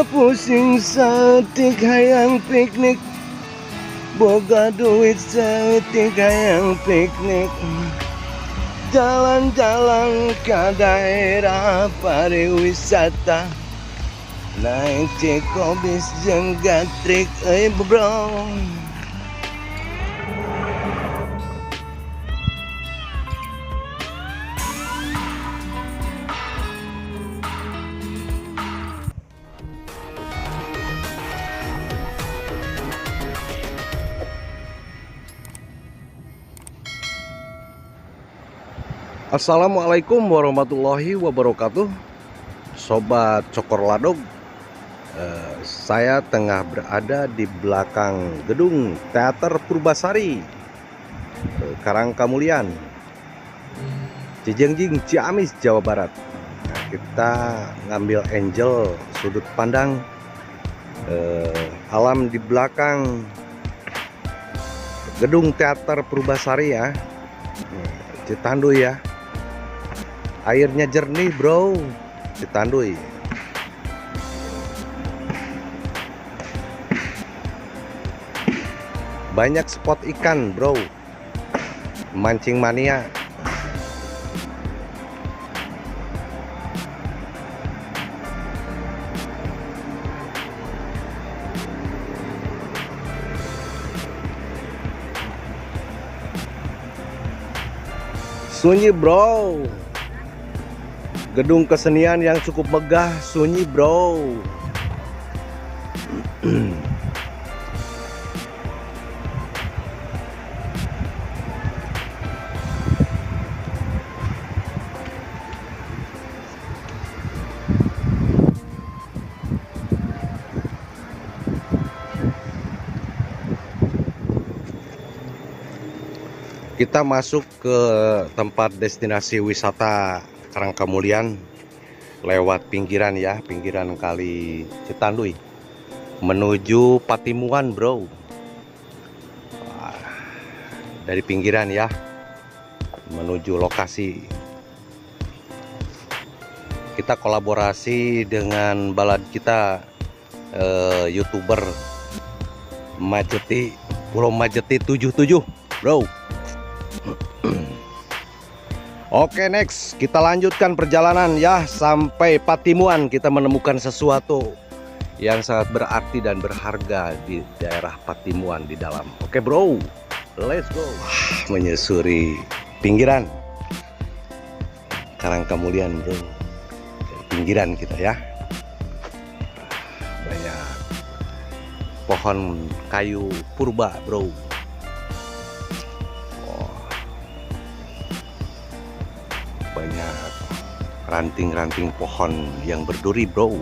pusing setik hayang piknik, boga duit setik hayang piknik, jalan-jalan ke daerah pariwisata, naik cekobis jeung gatrik bro. Assalamualaikum warahmatullahi wabarakatuh, Sobat Cokor Ladog. Saya tengah berada di belakang gedung Teater Purbasari, Karangkamulian, Cijengjing, Ciamis, Jawa Barat. Nah, kita ngambil angel sudut pandang alam di belakang gedung Teater Purbasari ya, Citanduy ya. Airnya jernih bro, Citanduy. Banyak spot ikan bro, mancing mania. Sunyi bro, gedung kesenian yang cukup megah, sunyi bro. Kita masuk ke tempat destinasi wisata Karangkamulian lewat pinggiran ya, pinggiran kali Citanduy menuju Patimuan bro. Dari pinggiran ya menuju lokasi. Kita kolaborasi dengan balad kita, YouTuber Majeti, Pulau Majeti 77 bro. Oke, next kita lanjutkan perjalanan ya sampai Patimuan. Kita menemukan sesuatu yang sangat berarti dan berharga di daerah Patimuan di dalam. Oke bro, let's go. Menyusuri pinggiran Karangkamulian bro, pinggiran kita ya. Banyak pohon kayu purba bro. Banyak ranting-ranting pohon yang berduri bro.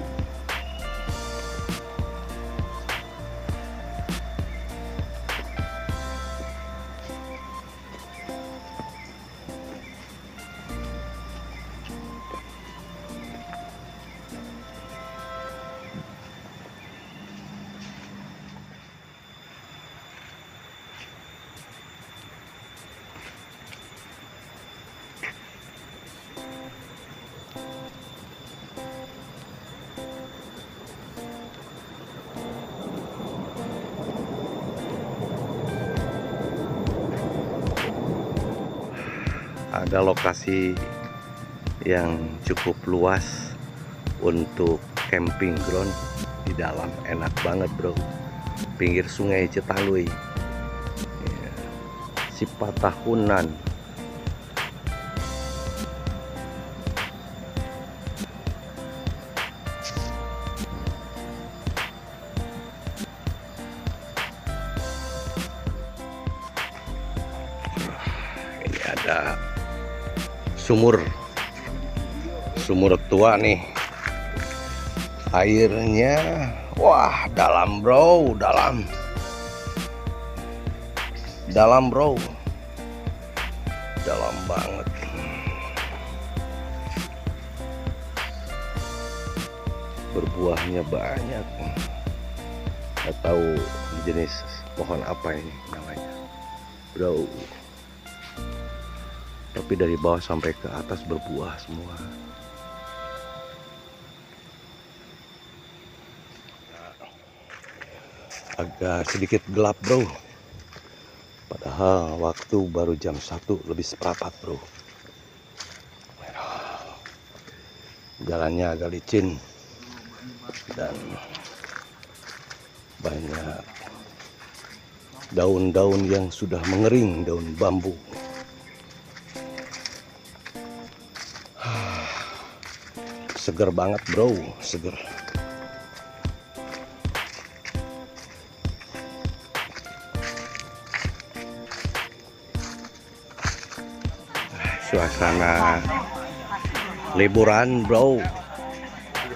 Ada lokasi yang cukup luas untuk camping ground di dalam, enak banget bro. Pinggir sungai Citanduy, Sipatahunan. Ini ada sumur tua nih, airnya wah dalam bro, dalam bro, dalam banget. Berbuahnya banyak, nggak tahu jenis pohon apa ini namanya bro, tapi dari bawah sampai ke atas berbuah semua. agak sedikit gelap bro, padahal waktu baru jam 1 lebih seperempat bro. Jalannya agak licin dan banyak daun-daun yang sudah mengering, daun bambu. Seger banget bro, seger. Suasana liburan bro,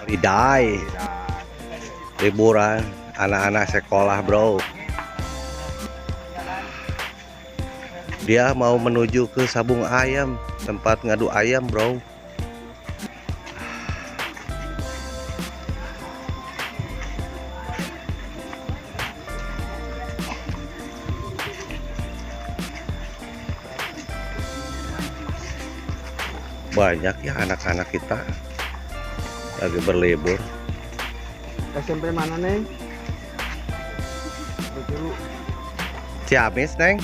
idai liburan anak-anak sekolah bro. Dia mau menuju ke Sabung Ayam, tempat ngadu ayam bro. Banyak ya anak-anak kita lagi berlibur. SMP mana, Neng? Ciamis, Neng.